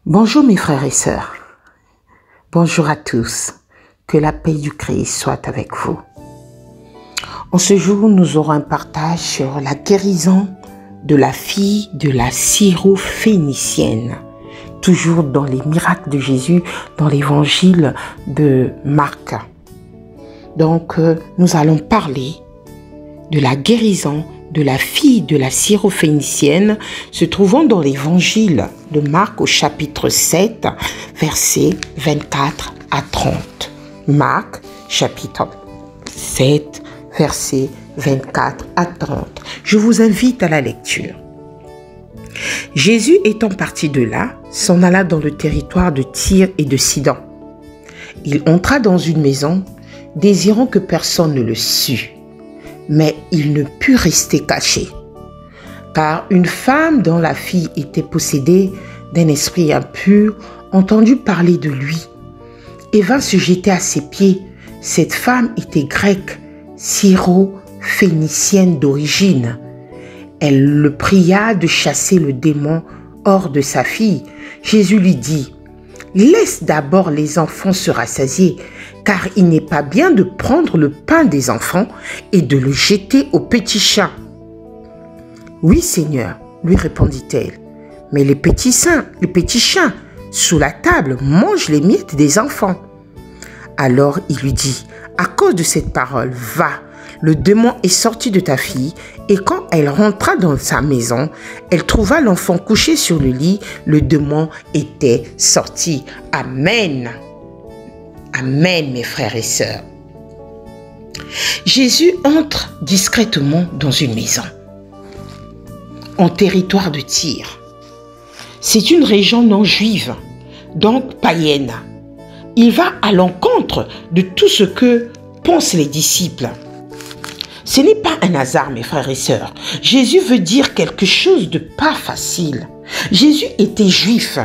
Bonjour mes frères et sœurs, bonjour à tous, que la paix du Christ soit avec vous. En ce jour, nous aurons un partage sur la guérison de la fille de la syrophénicienne, toujours dans les miracles de Jésus, dans l'évangile de Marc. Donc, nous allons parler de la guérison de la fille de la syrophénicienne, se trouvant dans l'évangile de Marc au chapitre 7, versets 24 à 30. Marc, chapitre 7, versets 24 à 30. Je vous invite à la lecture. Jésus étant parti de là, s'en alla dans le territoire de Tyr et de Sidon. Il entra dans une maison, désirant que personne ne le sût. Mais il ne put rester caché, car une femme dont la fille était possédée d'un esprit impur entendit parler de lui et vint se jeter à ses pieds. Cette femme était grecque, syrophénicienne d'origine. Elle le pria de chasser le démon hors de sa fille. Jésus lui dit: « Laisse d'abord les enfants se rassasier, car il n'est pas bien de prendre le pain des enfants et de le jeter aux petits chiens. »« Oui, Seigneur, lui répondit-elle, mais les petits chiens, sous la table, mangent les miettes des enfants. » Alors il lui dit: « À cause de cette parole, va, le démon est sorti de ta fille. » Et quand elle rentra dans sa maison, elle trouva l'enfant couché sur le lit, le démon était sorti. Amen. Amen, mes frères et sœurs. Jésus entre discrètement dans une maison, en territoire de Tyr. C'est une région non juive, donc païenne. Il va à l'encontre de tout ce que pensent les disciples. Ce n'est pas un hasard, mes frères et sœurs. Jésus veut dire quelque chose de pas facile. Jésus était juif.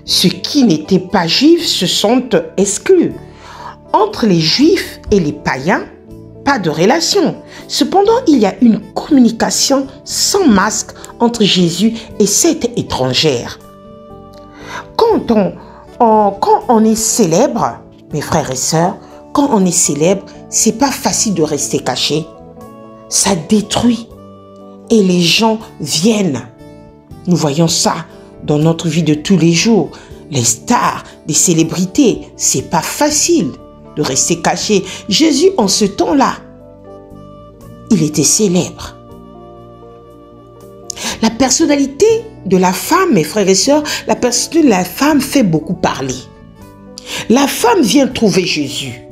Ceux qui n'étaient pas juifs se sont exclus. Entre les juifs et les païens, pas de relation. Cependant, il y a une communication sans masque entre Jésus et cette étrangère. Quand on est célèbre, mes frères et sœurs, quand on est célèbre, c'est pas facile de rester caché. Ça détruit. Et les gens viennent. Nous voyons ça dans notre vie de tous les jours. Les stars, les célébrités, c'est pas facile de rester caché. Jésus, en ce temps-là, il était célèbre. La personnalité de la femme, mes frères et sœurs, la personnalité de la femme fait beaucoup parler. La femme vient trouver Jésus.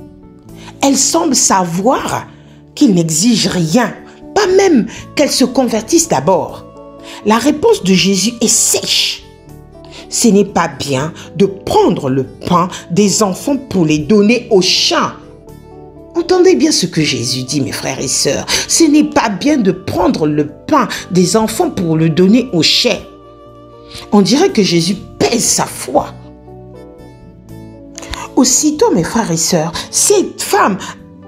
Elle semble savoir qu'il n'exige rien, pas même qu'elle se convertisse d'abord. La réponse de Jésus est sèche. Ce n'est pas bien de prendre le pain des enfants pour les donner aux chiens. Entendez bien ce que Jésus dit, mes frères et sœurs. Ce n'est pas bien de prendre le pain des enfants pour le donner aux chiens. On dirait que Jésus pèse sa foi. Aussitôt, mes frères et sœurs, cette femme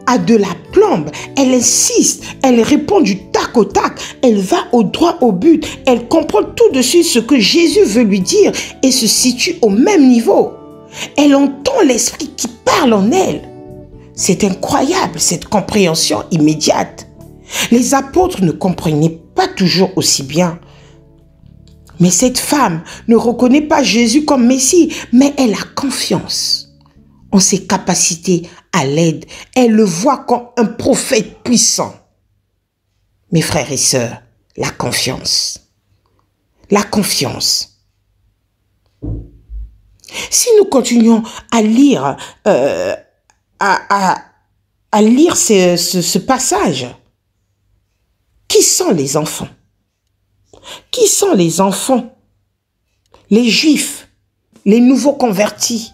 a de la plombe, elle insiste, elle répond du tac au tac, elle va au droit au but, elle comprend tout de suite ce que Jésus veut lui dire et se situe au même niveau. Elle entend l'esprit qui parle en elle. C'est incroyable, cette compréhension immédiate. Les apôtres ne comprenaient pas toujours aussi bien. Mais cette femme ne reconnaît pas Jésus comme Messie, mais elle a confiance en ses capacités à l'aide. Elle le voit comme un prophète puissant. Mes frères et sœurs, la confiance. La confiance. Si nous continuons à lire, ce passage, qui sont les enfants? Qui sont les enfants? Les Juifs, les nouveaux convertis.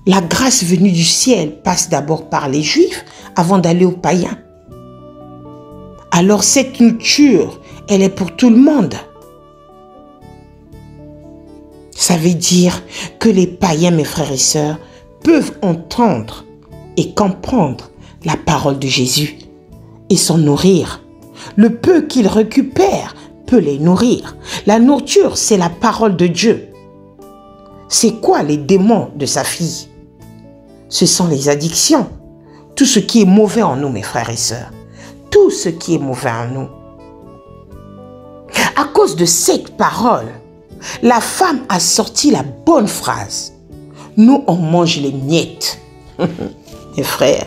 La grâce venue du ciel passe d'abord par les Juifs avant d'aller aux païens. Alors cette nourriture, elle est pour tout le monde. Ça veut dire que les païens, mes frères et sœurs, peuvent entendre et comprendre la parole de Jésus et s'en nourrir. Le peu qu'ils récupèrent peut les nourrir. La nourriture, c'est la parole de Dieu. C'est quoi les démons de sa fille? Ce sont les addictions. Tout ce qui est mauvais en nous, mes frères et sœurs. Tout ce qui est mauvais en nous. À cause de cette parole, la femme a sorti la bonne phrase. Nous, on mange les miettes. Mes frères,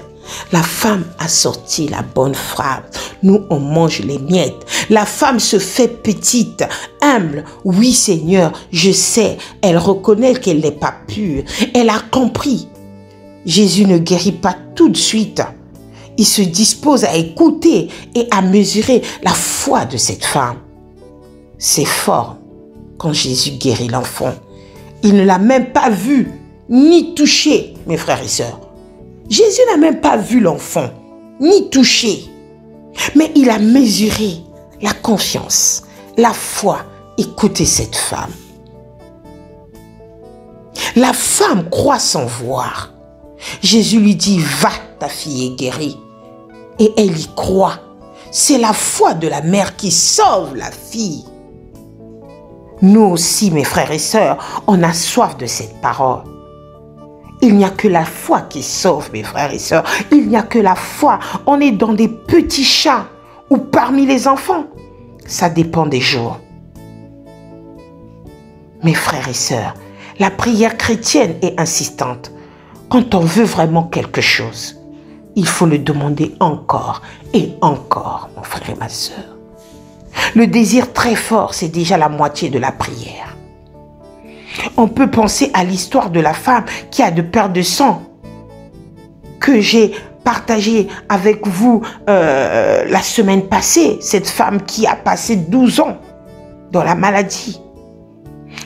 la femme a sorti la bonne phrase. Nous, on mange les miettes. La femme se fait petite, humble. Oui, Seigneur, je sais. Elle reconnaît qu'elle n'est pas pure. Elle a compris. Jésus ne guérit pas tout de suite. Il se dispose à écouter et à mesurer la foi de cette femme. C'est fort quand Jésus guérit l'enfant. Il ne l'a même pas vu, ni touché, mes frères et sœurs. Jésus n'a même pas vu l'enfant, ni touché. Mais il a mesuré la confiance, la foi. Écoutez cette femme. La femme croit sans voir. Jésus lui dit, va, ta fille est guérie. Et elle y croit. C'est la foi de la mère qui sauve la fille. Nous aussi, mes frères et sœurs, on a soif de cette parole. Il n'y a que la foi qui sauve, mes frères et sœurs. Il n'y a que la foi. On est dans des petits champs ou parmi les enfants. Ça dépend des jours. Mes frères et sœurs, la prière chrétienne est insistante. Quand on veut vraiment quelque chose, il faut le demander encore et encore, mon frère et ma sœur. Le désir très fort, c'est déjà la moitié de la prière. On peut penser à l'histoire de la femme qui a de perte de sang que j'ai partagé avec vous la semaine passée. Cette femme qui a passé 12 ans dans la maladie.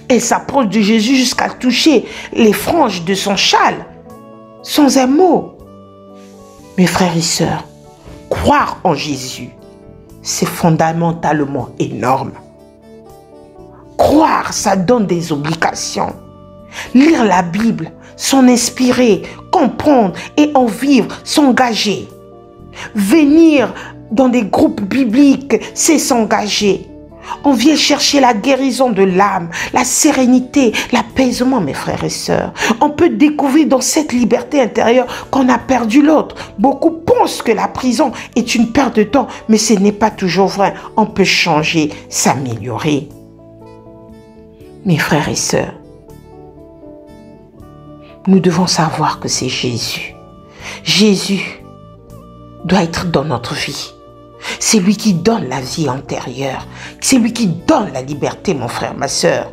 Elle s'approche de Jésus jusqu'à toucher les franges de son châle, sans un mot. Mes frères et sœurs, croire en Jésus, c'est fondamentalement énorme. Croire, ça donne des obligations. Lire la Bible, s'en inspirer, comprendre et en vivre, s'engager. Venir dans des groupes bibliques, c'est s'engager. On vient chercher la guérison de l'âme, la sérénité, l'apaisement, mes frères et sœurs. On peut découvrir dans cette liberté intérieure qu'on a perdu l'autre. Beaucoup pensent que la prison est une perte de temps, mais ce n'est pas toujours vrai. On peut changer, s'améliorer. Mes frères et sœurs, nous devons savoir que c'est Jésus. Jésus doit être dans notre vie. C'est lui qui donne la vie antérieure. C'est lui qui donne la liberté, mon frère, ma sœur.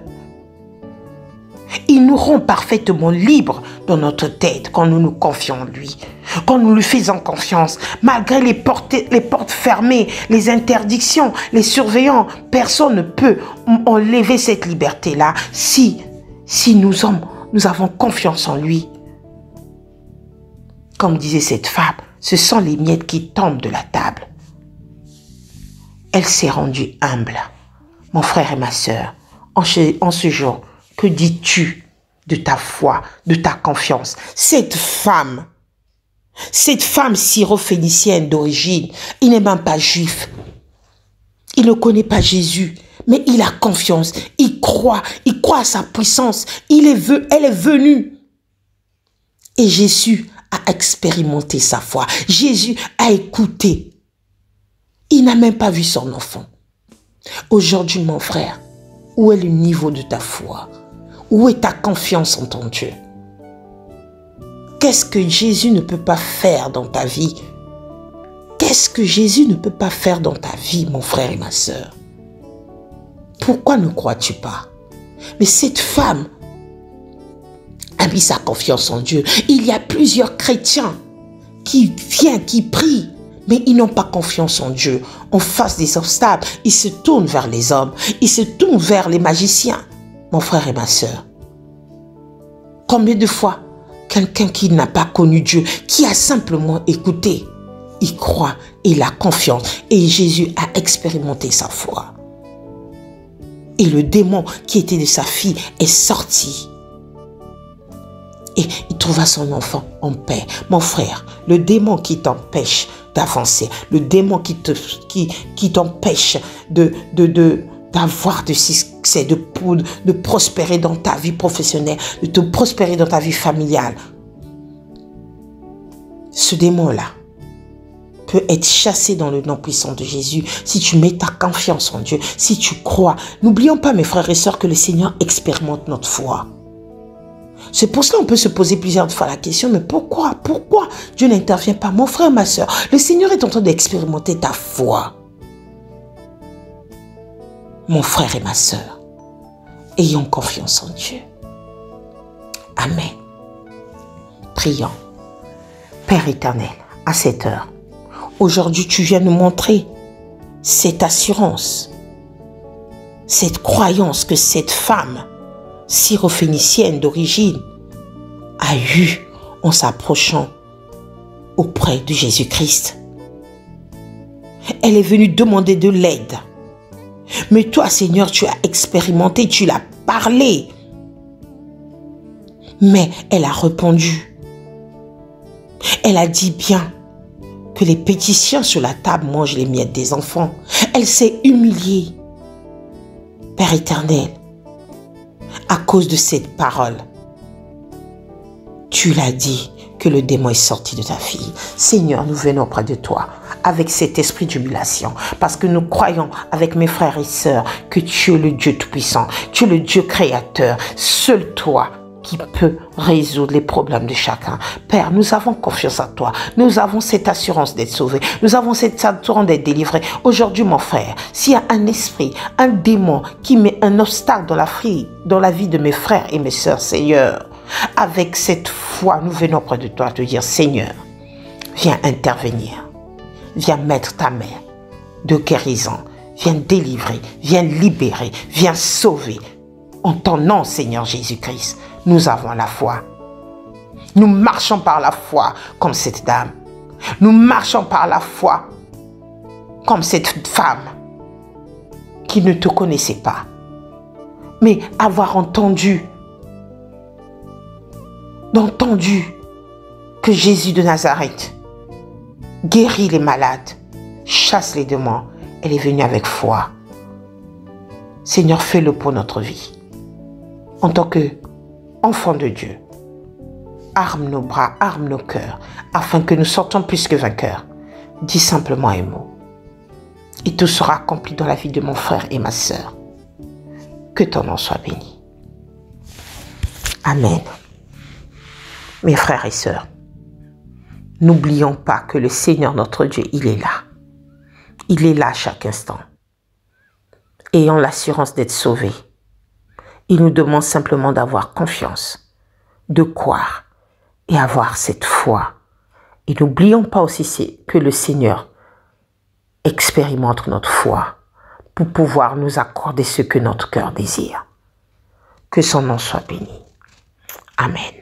Il nous rend parfaitement libres dans notre tête quand nous nous confions en lui. Quand nous lui faisons confiance, malgré les portes fermées, les interdictions, les surveillants, personne ne peut enlever cette liberté-là si nous avons confiance en lui. Comme disait cette femme, ce sont les miettes qui tombent de la table. Elle s'est rendue humble. Mon frère et ma sœur, en ce jour, que dis-tu de ta foi, de ta confiance? Cette femme syro-phénicienne d'origine, il n'est même pas juif. Il ne connaît pas Jésus, mais il a confiance, il croit à sa puissance. Elle est venue. Et Jésus a expérimenté sa foi. Jésus a écouté. Il n'a même pas vu son enfant. Aujourd'hui, mon frère, où est le niveau de ta foi? Où est ta confiance en ton Dieu? Qu'est-ce que Jésus ne peut pas faire dans ta vie? Qu'est-ce que Jésus ne peut pas faire dans ta vie, mon frère et ma sœur? Pourquoi ne crois-tu pas? Mais cette femme a mis sa confiance en Dieu. Il y a plusieurs chrétiens qui viennent, qui prient, mais ils n'ont pas confiance en Dieu. En face des obstacles, ils se tournent vers les hommes. Ils se tournent vers les magiciens. Mon frère et ma sœur, combien de fois quelqu'un qui n'a pas connu Dieu, qui a simplement écouté, il croit et il a confiance. Et Jésus a expérimenté sa foi. Et le démon qui était de sa fille est sorti. Et il trouva son enfant en paix. Mon frère, le démon qui t'empêche d'avancer, le démon qui t'empêche d'avoir de c'est de prospérer dans ta vie professionnelle, de te prospérer dans ta vie familiale. Ce démon-là peut être chassé dans le nom puissant de Jésus si tu mets ta confiance en Dieu, si tu crois. N'oublions pas, mes frères et sœurs, que le Seigneur expérimente notre foi. C'est pour cela qu'on peut se poser plusieurs fois la question, mais pourquoi Dieu n'intervient pas? Mon frère, ma sœur, le Seigneur est en train d'expérimenter ta foi. Mon frère et ma sœur, ayons confiance en Dieu. Amen. Prions. Père éternel, à cette heure, aujourd'hui tu viens nous montrer cette assurance, cette croyance que cette femme syrophénicienne d'origine a eue en s'approchant auprès de Jésus-Christ. Elle est venue demander de l'aide. Mais toi, Seigneur, tu as expérimenté, tu l'as parlé. Mais elle a répondu. Elle a dit bien que les petits chiens sur la table mangent les miettes des enfants. Elle s'est humiliée. Père éternel, à cause de cette parole, tu l'as dit que le démon est sorti de ta fille. Seigneur, nous venons auprès de toi avec cet esprit d'humiliation parce que nous croyons avec mes frères et sœurs que tu es le Dieu Tout-Puissant, tu es le Dieu créateur, seul toi qui peut résoudre les problèmes de chacun. Père, nous avons confiance en toi. Nous avons cette assurance d'être sauvés. Nous avons cette assurance d'être délivrés. Aujourd'hui, mon frère, s'il y a un esprit, un démon qui met un obstacle dans la vie de mes frères et mes sœurs, Seigneur, avec cette foi, nous venons près de toi te dire, Seigneur, viens intervenir. Viens mettre ta main de guérison. Viens délivrer. Viens libérer. Viens sauver. En ton nom, Seigneur Jésus-Christ, nous avons la foi. Nous marchons par la foi comme cette dame. Nous marchons par la foi comme cette femme qui ne te connaissait pas. Mais avoir entendu que Jésus de Nazareth guérit les malades, chasse les démons, elle est venue avec foi. Seigneur, fais-le pour notre vie. En tant qu'enfants de Dieu, arme nos bras, arme nos cœurs, afin que nous sortons plus que vainqueurs. Dis simplement un mot. Et tout sera accompli dans la vie de mon frère et ma sœur. Que ton nom soit béni. Amen. Mes frères et sœurs, n'oublions pas que le Seigneur notre Dieu, il est là. Il est là à chaque instant. Ayons l'assurance d'être sauvés. Il nous demande simplement d'avoir confiance, de croire et avoir cette foi. Et n'oublions pas aussi que le Seigneur expérimente notre foi pour pouvoir nous accorder ce que notre cœur désire. Que son nom soit béni. Amen.